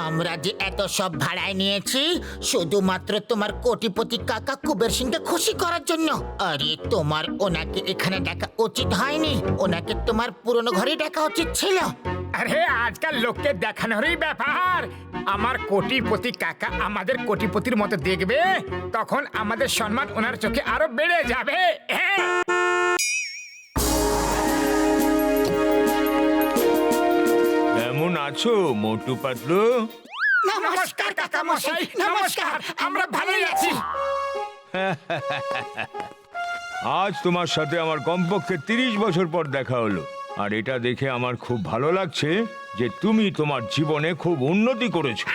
আমরা যে এত সব ভাড়ায় নিয়েছি শুধুমাত্র তোমার কোটিপতি কাকা কুবের সিংকে খুশি করার জন্য। আরে তোমার ওনাকে এখানে ডাকা উচিত হয়নি, ওনাকে তোমার পুরনো ঘরে ডাকা উচিত ছিল। আরে আজকাল লোককে দেখানোরই ব্যাপার। আমার কোটিপতি কাকা আমাদের কোটিপতির মতো দেখবে, তখন আমাদের সম্মান ওনার চোখে আরো বেড়ে যাবে। কেমন আছো মোটু পাতলু? নমস্কার কাকা মশাই, নমস্কার। আমরা ভালোই আছি। আজ তোমার সাথে আমার কমপক্ষে 30 বছর পর দেখা হলো, আর এটা দেখে আমার খুব ভালো লাগছে যে তুমি তোমার জীবনে খুব উন্নতি করেছো।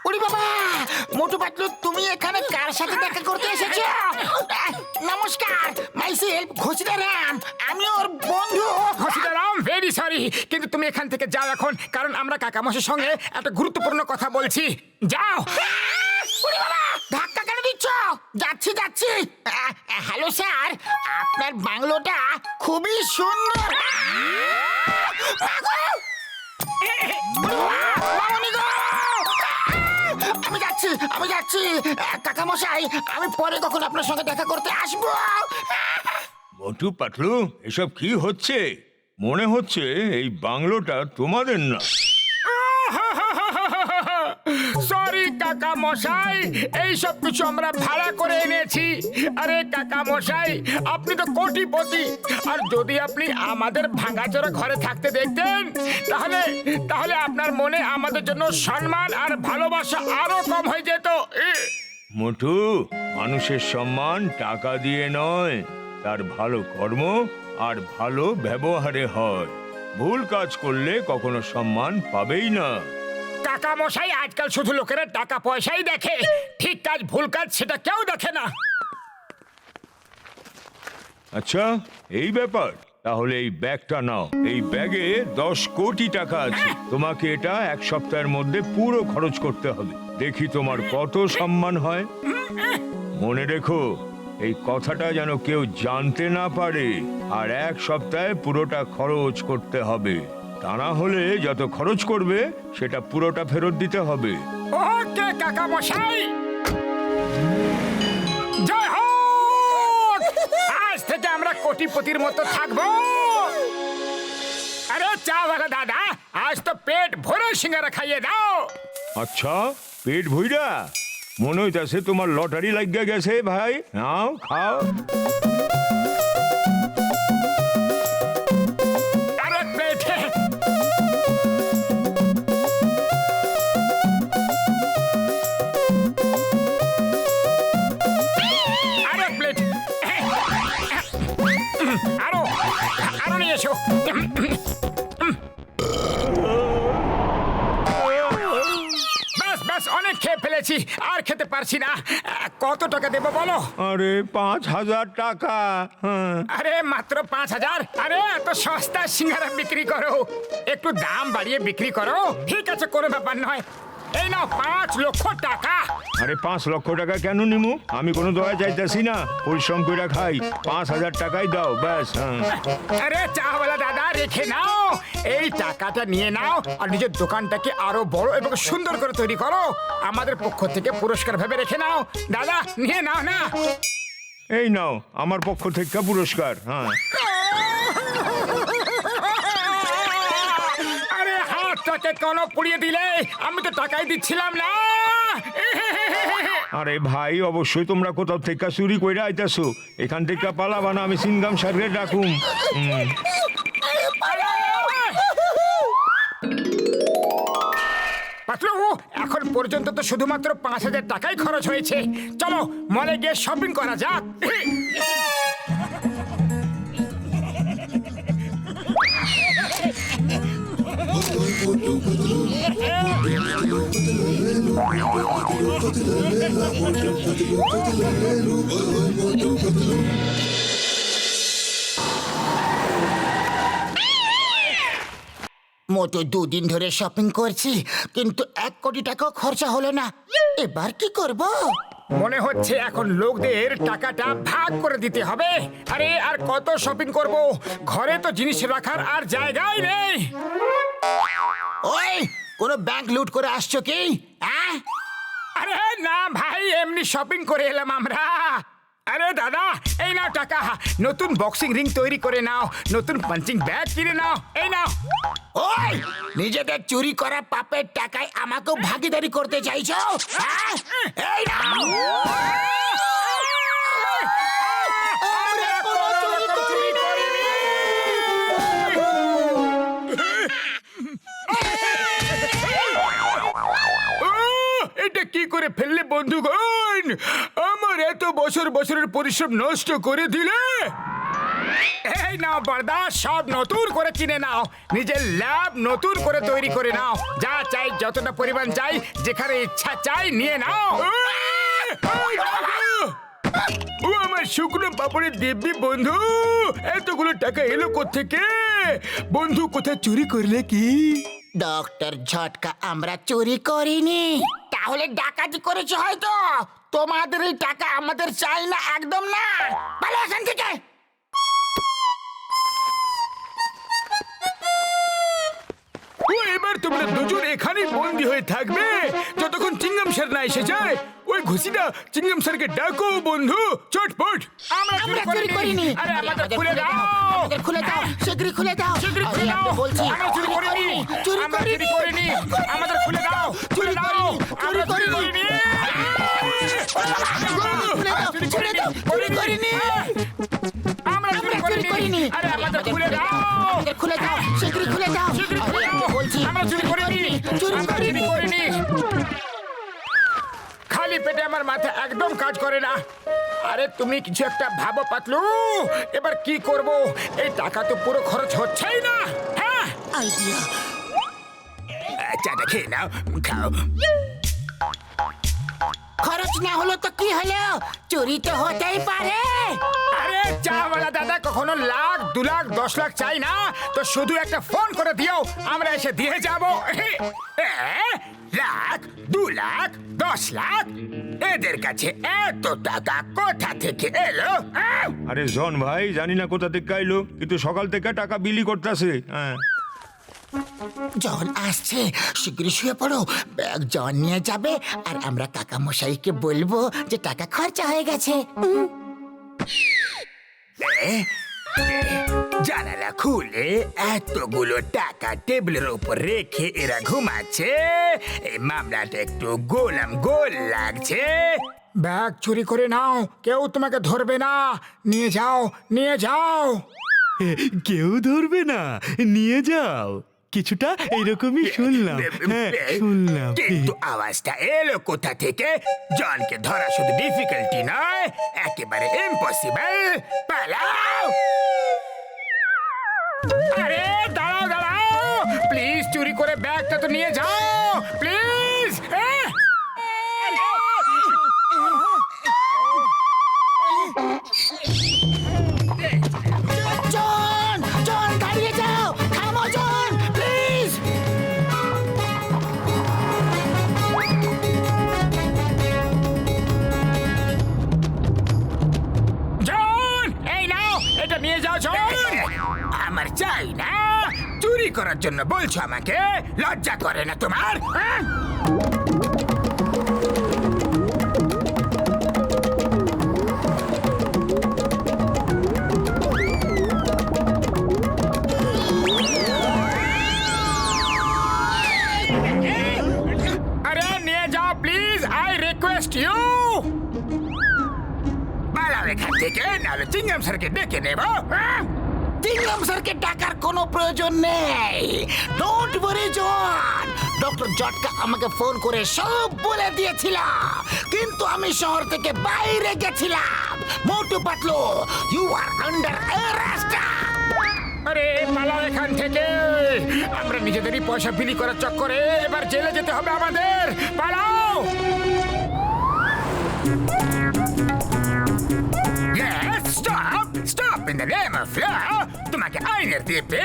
ওরে বাবা, মোটু পাতলু তুমি এখানে কার সাথে দেখা করতে এসেছো? নমস্কার, মাইসেলফ ঘোষিদারাম, আমি ওর বন্ধু। ঘোষিদারাম, ভেরি সরি, কিন্তু তুমি এখান থেকে যাও এখন, কারণ আমরা কাকা মশাইয়ের সঙ্গে একটা গুরুত্বপূর্ণ কথা বলছি। যাও। ওরে বাবা, ধাক্কা কেন দিচ্ছ? যাচ্ছি যাচ্ছি। হ্যালো স্যার, আপনার বাংলোটা খুবই সুন্দর। আমি যাচ্ছি কাকা মশাই, আমি পরে কখন আপনার সঙ্গে দেখা করতে আসবো। মোটু পাতলু, এসব কি হচ্ছে? মনে হচ্ছে এই বাংলোটা তোমাদের না। সরি কাকা মশাই, এই সব কিছু আমরা ভাড়া করে এনেছি। আরে কাকা মশাই, আপনি তো কোটিপতি, আর যদি আপনি আমাদের ভাঙাচোরা ঘরে থাকতে দেখতেন, তাহলে তাহলে আপনার মনে আমাদের জন্য সম্মান আর ভালোবাসা আরো কম হয়ে যেত। মোটু, মানুষের সম্মান টাকা দিয়ে নয়, তার ভালো কর্ম আর ভালো ব্যবহারে হয়। ভুল কাজ করলে কখনো সম্মান পাবেই না। কাকা মশাই, আজকাল শুধু লোকেরা টাকা পয়সাই দেখে, ঠিক কাজ ভুল কাজ সেটা কেউ দেখে না। আচ্ছা, এই ব্যাপার। তাহলে এই ব্যাগটা নাও। এই ব্যাগে 10 কোটি টাকা আছে। তোমাকে এটা 1 সপ্তাহের মধ্যে পুরো খরচ করতে হবে। দেখি তোমার কত সম্মান হয়। মনে রেখো, এই কথাটা যেন কেউ জানতে না পারে, আর 1 সপ্তাহে পুরোটা খরচ করতে হবে। তা না হলে যত খরচ করবে সেটা পুরোটা ফেরত দিতে হবে। ওকে কাকা মশাই, জয় হোক। আজ থেকে আমরা কোটিপতির মতো থাকবো। আরে চাওয়ালা দাদা, আজ তো পেট ভরে সিঙ্গারা খাইয়ে দাও। আচ্ছা, পেট ভইরা? মনে হইতাছে তোমার লটারি লাগিয়া গেছে ভাই। নাও, খাও। আরে পেটে আরো নিয়ে এসো। ব্যাস ব্যাস, অনেক খেয়ে ফেলেছি, আর খেতে পারছি না। কত টাকা দেবো বলো? আরে 5,000 টাকা। হ্যাঁ। আরে মাত্র 5,000? আরে এত সস্তা সিঙ্গারা বিক্রি করো, একটু দাম বাড়িয়ে বিক্রি করো। ঠিক আছে, কোনো ব্যাপার নয়। এই নাও 5 লক্ষ টাকা। আরে 5 লক্ষ টাকা কেন নিমু? আমি কোনো দয়া চাইতেছি না, পরিশ্রম করে খাই। 5,000 টাকাই দাও ব্যাস। হ্যাঁ। আরে চাওয়ালা দাদা, রেখে নাও, এই টাকাটা নিয়ে নাও আর নিজের দোকানটাকে আরো বড় এবং সুন্দর করে তৈরি করো। আমাদের পক্ষ থেকে পুরস্কার ভেবে রেখে নাও। দাদা, নিয়ে নাও না। এই নাও আমার পক্ষ থেকে পুরস্কার। হ্যাঁ। আরে হাতটাকে কেন পুড়িয়ে দিলে? আমি তো টাকাই দিচ্ছিলাম না। আরে ভাই, অবশ্যই তোমরা কোথাও থেকে চুরি কইরা আইতাছো। এখান থেকে পালাবা না, আমি সিনগাম সার্গে ডাকুম। পাতলু, এখন পর্যন্ত তো শুধুমাত্র 5,000 টাকাই খরচ হয়েছে। চলো মলে গিয়ে শপিং করা যাক। মোটো 2 দিন ধরে শপিং করছি, কিন্তু 1 কোটি টাকাও খরচা হলো না। এবার কি করব? মনে হচ্ছে এখন লোকদের টাকাটা ভাগ করে দিতে হবে। আরে আর কত শপিং করব, ঘরে তো জিনিস রাখার আর জায়গাই নেই। ওই কোনো ব্যাংক লুট করে আসছো কি? হ্যাঁ, আরে না ভাই, এমনি শপিং করে এলাম আমরা। আরে দাদা, এই নাও টাকা, নতুন বক্সিং রিং তৈরি করে নাও, নতুন পাঞ্চিং ব্যাগ কিনে নাও, এই নাও। ওই নিজেদের চুরি করা পাপের টাকায় আমাকেও ভাগিদারি করতে চাইছো? হ্যাঁ? এই নাও। আমরা কোনো চুরি করিনি। এটা কি করে ফেললে বন্ধুগণ? আমার এত বছরের পরিশ্রম নষ্ট করে দিলে। এই নাও বর্দা, সব নতুন করে কিনে নাও, নিজের ল্যাব নতুন করে তৈরি করে নাও, যা চাই যতটা পরিমাণ চাই, যেখানে ইচ্ছা চাই নিয়ে নাও। ও আমার শুকনো পাপড়ের দিব্যি বন্ধু, এতগুলো টাকা এলো কোত্থেকে? বন্ধু কোথায় চুরি করলে কি? ডক্টর ঝটকা, আমরা চুরি করিনি। তাহলে ডাকাতি করেছে হয়তো। তোমাদের এই টাকা আমাদের চাই না, একদম না। পালা এখান থেকে। ও এবার তোমরা দুজন এখানেই বন্দি হয়ে থাকবে যতক্ষণ চিংগাম স্যার না এসে যায়। ওই ঘুষিটা চিংগাম স্যারকে ডাকো বন্ধু, চটপট। আমরা চুরি করিনি। আরে আমাদের খুলে দাও, আমাদের খুলে দাও, শিগগিরই খুলে দাও। শীঘ্রই খুলে আরে, দাও। আমি বলছি আমরা চুরি করিনি, চুরি আমরা চুরি করিনি, আমাদের খুলে দাও, চুরি খুলে দাও, করিনি, আমরা চুরি করিনি। খুলে দাও, চুরি করিনি। আমরা চুরি করিনি। আরে আমাদের খুলে দাও, আমাদের খুলে দাও, শিগগিরই খুলে দাও। শীঘ্রই খুলে আরে, আমি দাও। বলছি আমরা চুরি করিনি, চুরি আমরা চুরি করিনি। খালি পেটে আমার মাথা একদম কাজ করে না। আরে তুমি কিছু একটা ভাবো পাতলু, এবার কি করব? এই টাকা তো পুরো খরচ হচ্ছেই না। হ্যাঁ, আইডিয়া। চাটা খেয়ে নাও, খাও। খরচ না হলো তো কি হলো? চুরি তো হতেই পারে। আরে চাওয়ালা দাদা কখনো লাখ, 2 লাখ, 10 লাখ চাই না, তো শুধু একটা ফোন করে দিও, আমরা এসে দিয়ে যাব। লাখ, 2 লাখ, 10 লাখ, এদের কাছে এত টাকা কোথা থেকে এলো? আরে জন ভাই, জানি না কোথা থেকে আইলো, কিন্তু সকাল থেকে টাকা বিলি করতেছে। হ্যাঁ, জন আসছে, শীঘ্রই শুয়ে পড়ো। ব্যাগ জন নিয়ে যাবে আর আমরা কাকা মশাইকে বলবো যে টাকা খরচা হয়ে গেছে। জানালা খুলে এতগুলো টাকা টেবিলের উপর রেখে এরা ঘুমাচ্ছে। এই মামলাটা একটু গোলাম গোল লাগছে। ব্যাগ চুরি করে নাও, কেউ তোমাকে ধরবে না। নিয়ে যাও, নিয়ে যাও। কেউ ধরবে না, নিয়ে যাও। কিছুটা এরকমই শুনলাম। হ্যাঁ, শুনলাম। কিন্তু আওয়াজটা এলো কোথা থেকে? জনকে ধরা শুধু ডিফিকাল্টি নয়, একেবারে ইম্পসিবল। পালাও! আরে দাঁড়াও দাঁড়াও, প্লিজ চুরি করে ব্যাগটা তো নিয়ে যাও, প্লিজ। জন, জন দাঁড়িয়ে যাও, থামো জন, প্লিজ। জন, এই নাও, এটা নিয়ে যাও জন। আমার চাই না। চুরি করার জন্য বলছো আমাকে? লজ্জা করে না তোমার? আরে নিয়ে যাও প্লিজ, আই রিকোয়েস্ট ইউ। পালাও এখান থেকে, নাহলে চিংগাম স্যারকে ডেকে নেব। চিংগাম স্যারকে ডাকার কোনো প্রয়োজন নেই। ডোন্ট ওয়ারি জন, ডক্টর জটকা আমাকে ফোন করে সব বলে দিয়েছিল, কিন্তু আমি শহর থেকে বাইরে গেছিলাম। Motu Patlu, you are under arrest. আরে পালাও এখান থেকে, আমরা নিজেদেরই পয়সা বিলি করার চক্করে এবার জেলে যেতে হবে আমাদের। পালাও! Stop, stop, in the name of law তোমাকে আইনের দ্বীপে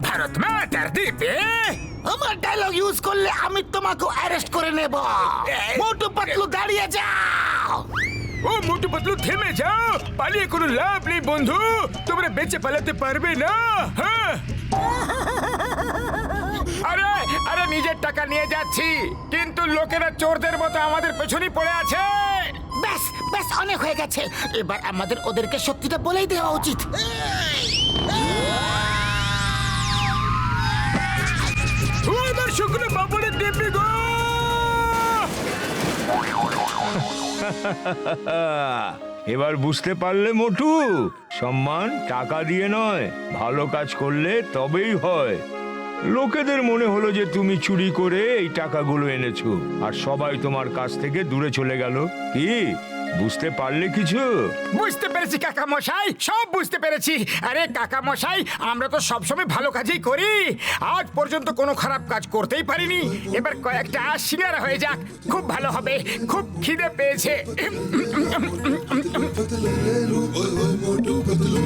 ভারত মাতার দ্বীপে আমার ডায়লগ ইউজ করলে আমি তোমাকে অ্যারেস্ট করে নেব। মোটু পাতলু দাঁড়িয়ে যাও। ও মোটু পাতলু থেমে যাও, পালিয়ে কোনো লাভ নেই বন্ধু, তোমরা বেঁচে পালাতে পারবে না। হ্যাঁ আরে আরে নিজের টাকা নিয়ে যাচ্ছি, কিন্তু লোকেরা চোরদের মতো আমাদের পেছনেই পড়ে আছে। ব্যাস ব্যাস অনেক হয়ে গেছে, এবার আমাদের ওদেরকে সত্যিটা বলেই দেওয়া উচিত। ও আমার শুকনো পাপড়ের দিব্যি গো। এবার বুঝতে পারলে মোটু, সম্মান টাকা দিয়ে নয়, ভালো কাজ করলে তবেই হয়। লোকেদের মনে হলো যে তুমি চুরি করে এই টাকাগুলো এনেছো, আর সবাই তোমার কাছ থেকে দূরে চলে গেল। কি বুঝতে পারলে কিছু? বুঝতে পেরেছি কাকা মশাই, সব বুঝতে পেরেছি। আরে কাকা মশাই, আমরা তো সবসময় ভালো কাজই করি, আজ পর্যন্ত কোনো খারাপ কাজ করতেই পারিনি। এবার কয়েকটা সিঙ্গারা হয়ে যাক, খুব ভালো হবে, খুব খিদে পেয়েছে। पतलू ओए ओए मोटू पतलू